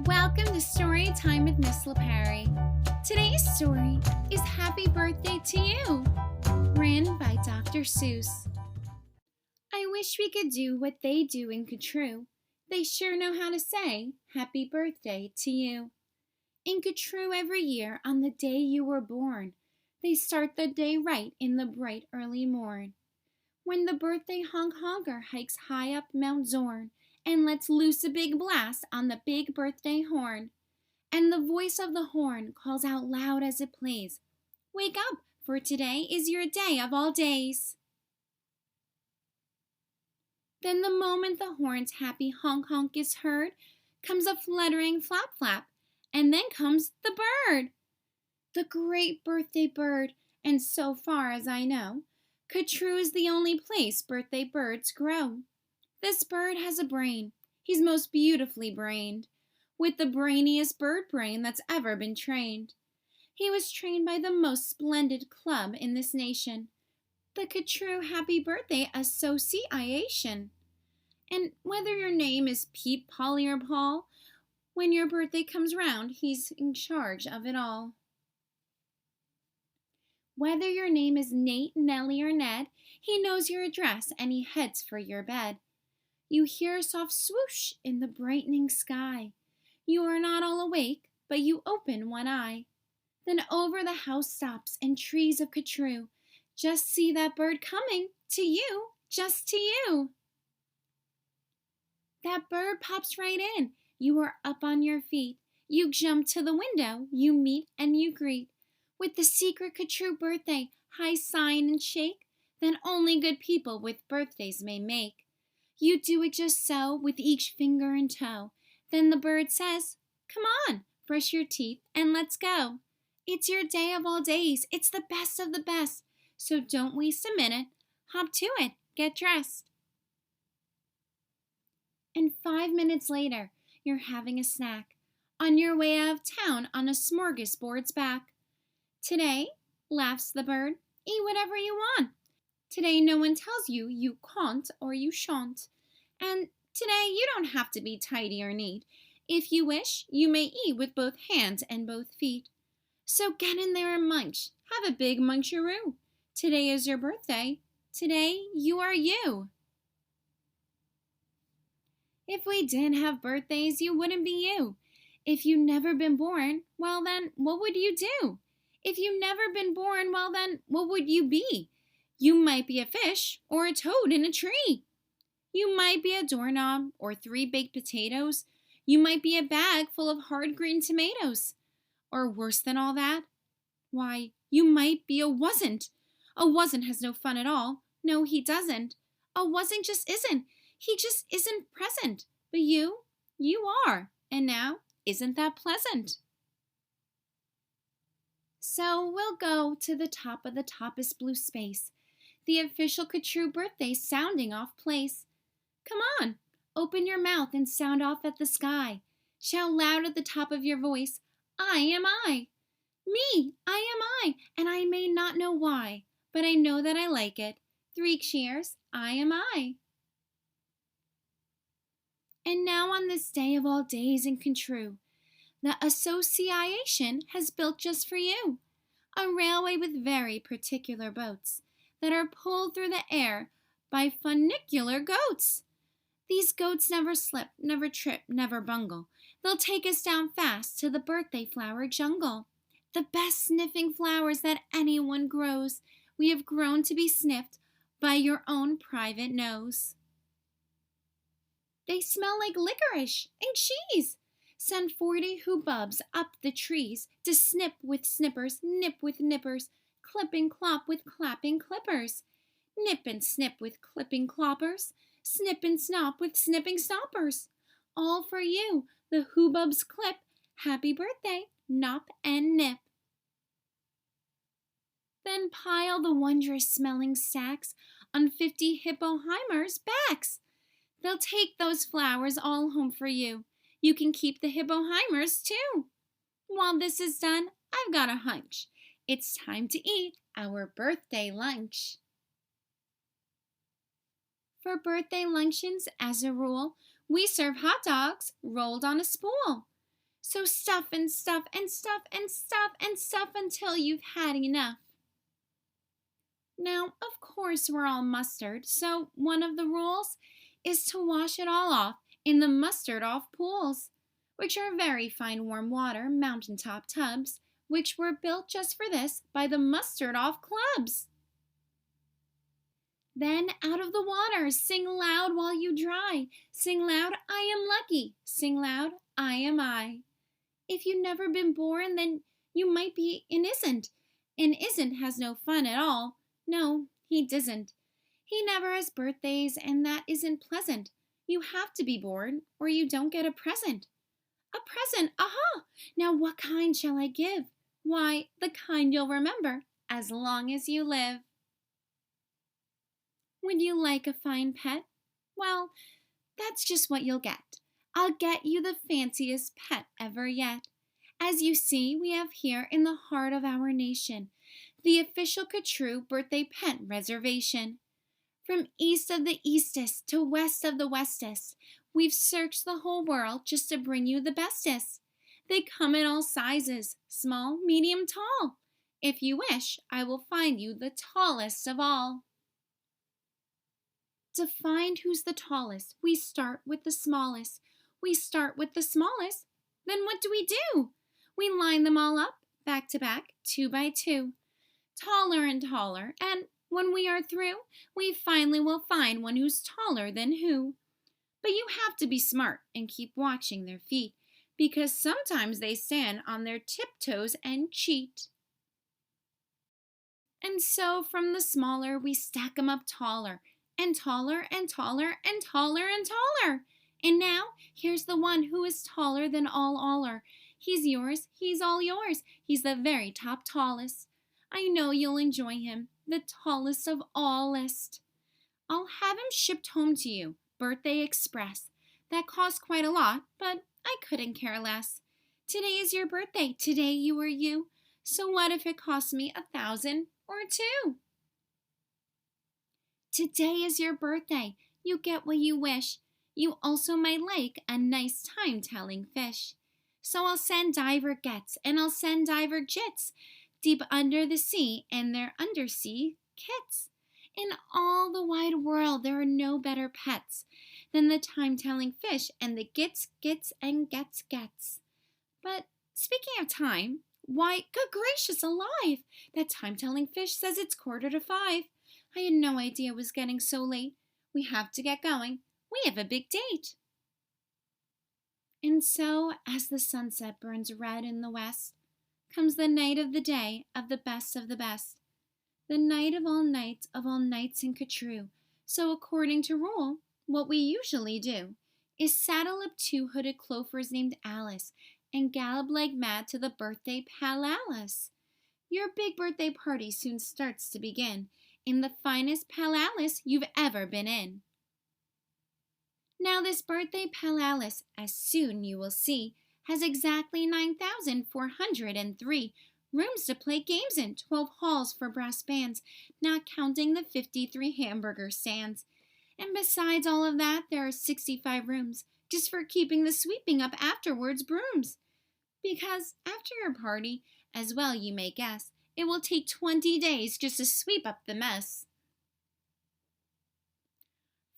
Welcome to Story Time with Miss LaPerry. Today's story is Happy Birthday to You, written by Dr. Seuss. I wish we could do what they do in Catrue. They sure know how to say Happy Birthday to You. In Catrue every year on the day you were born, they start the day right in the bright early morn. When the birthday honk-honker hikes high up Mount Zorn and lets loose a big blast on the big birthday horn. And the voice of the horn calls out loud as it plays, "Wake up, for today is your day of all days." Then the moment the horn's happy honk-honk is heard, comes a fluttering flap-flap, and then comes the bird. The great birthday bird, and so far as I know, Catrue is the only place birthday birds grow. This bird has a brain. He's most beautifully brained, with the brainiest bird brain that's ever been trained. He was trained by the most splendid club in this nation, the Catrue Happy Birthday Association. And whether your name is Pete, Polly, or Paul, when your birthday comes round, he's in charge of it all. Whether your name is Nate, Nellie, or Ned, he knows your address and he heads for your bed. You hear a soft swoosh in the brightening sky. You are not all awake, but you open one eye. Then over the house stops and trees of Catrue. Just see that bird coming to you, just to you. That bird pops right in. You are up on your feet. You jump to the window. You meet and you greet. With the secret Catrue birthday, high sign and shake, then only good people with birthdays may make. You do it just so, with each finger and toe. Then the bird says, "Come on, brush your teeth and let's go. It's your day of all days. It's the best of the best. So don't waste a minute. Hop to it. Get dressed." And 5 minutes later, you're having a snack on your way out of town on a smorgasbord's back. Today, laughs the bird, eat whatever you want. Today no one tells you you can't or you shan't. And today you don't have to be tidy or neat. If you wish, you may eat with both hands and both feet. So get in there and munch. Have a big muncharoo. Today is your birthday. Today you are you. If we didn't have birthdays, you wouldn't be you. If you've never been born, well then, what would you do? If you've never been born, well then, what would you be? You might be a fish or a toad in a tree. You might be a doorknob or 3 baked potatoes. You might be a bag full of hard green tomatoes. Or worse than all that, why, you might be a wasn't. A wasn't has no fun at all. No, he doesn't. A wasn't just isn't. He just isn't present. But you are. And now, isn't that pleasant? So we'll go to the top of the toppest blue space, the official Catrue birthday sounding off place. Come on, open your mouth and sound off at the sky. Shout loud at the top of your voice, "I am I. Me, I am I, and I may not know why, but I know that I like it. 3 cheers, I am I." And now on this day of all days in Catrue, the Association has built just for you a railway with very particular boats that are pulled through the air by funicular goats. These goats never slip, never trip, never bungle. They'll take us down fast to the birthday flower jungle. The best sniffing flowers that anyone grows, we have grown to be sniffed by your own private nose. They smell like licorice and cheese. Send 40 hoobubs up the trees to snip with snippers, nip with nippers, clip and clop with clapping clippers, nip and snip with clipping cloppers, snip and snop with snipping stoppers. All for you, the hoobubs clip. Happy birthday, nop and nip. Then pile the wondrous smelling sacks on 50 hippohymers' backs. They'll take those flowers all home for you. You can keep the hippohymers too. While this is done, I've got a hunch. It's time to eat our birthday lunch. For birthday luncheons, as a rule, we serve hot dogs rolled on a spool. So stuff and stuff and stuff and stuff and stuff until you've had enough. Now, of course, we're all mustard, so one of the rules is to wash it all off in the mustard off pools, which are very fine warm water mountaintop tubs, which were built just for this by the mustard off clubs. Then out of the water, sing loud while you dry. Sing loud, I am lucky. Sing loud, I am I. If you've never been born, then you might be an isn't. And isn't has no fun at all. No, he doesn't. He never has birthdays, and that isn't pleasant. You have to be born, or you don't get a present. A present, aha! Now what kind shall I give? Why, the kind you'll remember as long as you live. Would you like a fine pet? Well, that's just what you'll get. I'll get you the fanciest pet ever yet. As you see, we have here in the heart of our nation the official Catrue birthday pet reservation. From east of the eastest to west of the westest, we've searched the whole world just to bring you the bestest. They come in all sizes, small, medium, tall. If you wish, I will find you the tallest of all. To find who's the tallest, we start with the smallest. We start with the smallest. Then what do? We line them all up, back to back, 2 by 2. Taller and taller, and when we are through, we finally will find one who's taller than who. But you have to be smart and keep watching their feet, because sometimes they stand on their tiptoes and cheat. And so from the smaller, we stack 'em up taller, and taller and taller and taller and taller. And now, here's the one who is taller than allaller. He's yours, he's all yours. He's the very top tallest. I know you'll enjoy him, the tallest of allest. I'll have him shipped home to you, birthday express. That costs quite a lot, but I couldn't care less. Today is your birthday, today you are you. So what if it costs me 1,000 or 2? Today is your birthday. You get what you wish. You also might like a nice time-telling fish. So I'll send diver gets, and I'll send diver jits, deep under the sea and their undersea kits. In all the wide world there are no better pets than the time-telling fish and the gets, and gets. But speaking of time, why, good gracious alive, that time-telling fish says it's 4:45. I had no idea it was getting so late. We have to get going. We have a big date. And so, as the sunset burns red in the west, comes the night of the day of the best, the night of all nights in Catrue. So according to rule, what we usually do is saddle up 2 hooded clovers named Alice and gallop like mad to the birthday palace. Your big birthday party soon starts to begin in the finest palace you've ever been in. Now this birthday palace, as soon you will see, has exactly 9,403 rooms to play games in, 12 halls for brass bands, not counting the 53 hamburger stands. And besides all of that, there are 65 rooms just for keeping the sweeping up afterwards brooms. Because after your party, as well you may guess, it will take 20 days just to sweep up the mess.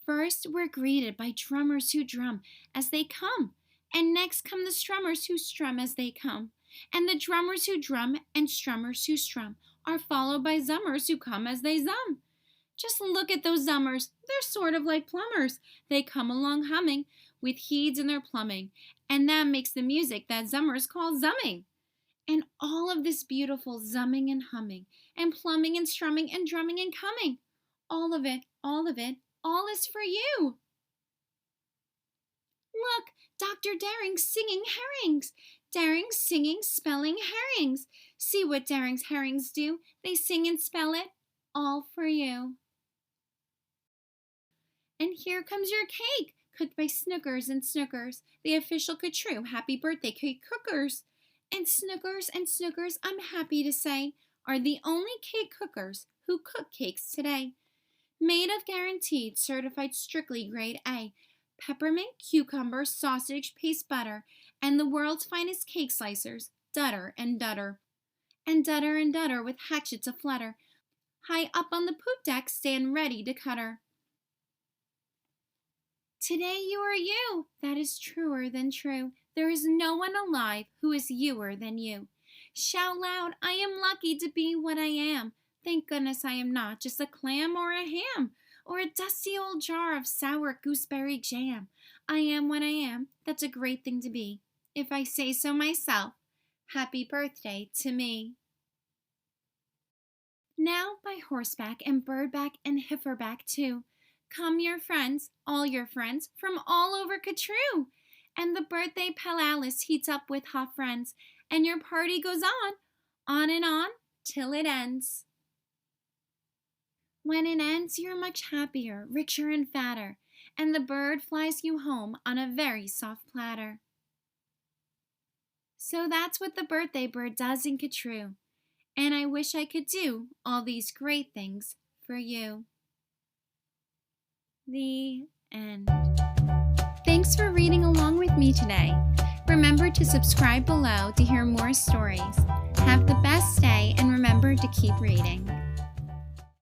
First, we're greeted by drummers who drum as they come, and next come the strummers who strum as they come. And the drummers who drum and strummers who strum are followed by zummers who come as they zum. Just look at those zummers. They're sort of like plumbers. They come along humming with heeds in their plumbing, and that makes the music that zummers call zumming. And all of this beautiful zumming and humming and plumbing and strumming and drumming and coming, all of it, all is for you. Look, Dr. Daring singing herrings. Daring singing, spelling herrings. See what Daring's herrings do. They sing and spell it, all for you. And here comes your cake, cooked by Snookers and Snookers, the official Catrue happy birthday cake cookers. And Snookers, I'm happy to say, are the only cake cookers who cook cakes today. Made of guaranteed, certified strictly grade A, peppermint, cucumber, sausage, paste butter, and the world's finest cake slicers, dutter and dutter, with hatchets aflutter, high up on the poop deck stand ready to cut her. Today you are you, that is truer than true. There is no one alive who is youer than you. Shout loud, I am lucky to be what I am. Thank goodness I am not just a clam or a ham, or a dusty old jar of sour gooseberry jam. I am what I am, that's a great thing to be. If I say so myself, happy birthday to me. Now by horseback and birdback and heiferback too, come your friends, all your friends, from all over Catrue. And the birthday palalis heats up with hot friends, and your party goes on and on, till it ends. When it ends, you're much happier, richer and fatter, and the bird flies you home on a very soft platter. So that's what the birthday bird does in Catrue, and I wish I could do all these great things for you. The end. Thanks for reading along with me today. Remember to subscribe below to hear more stories. Have the best day and remember to keep reading.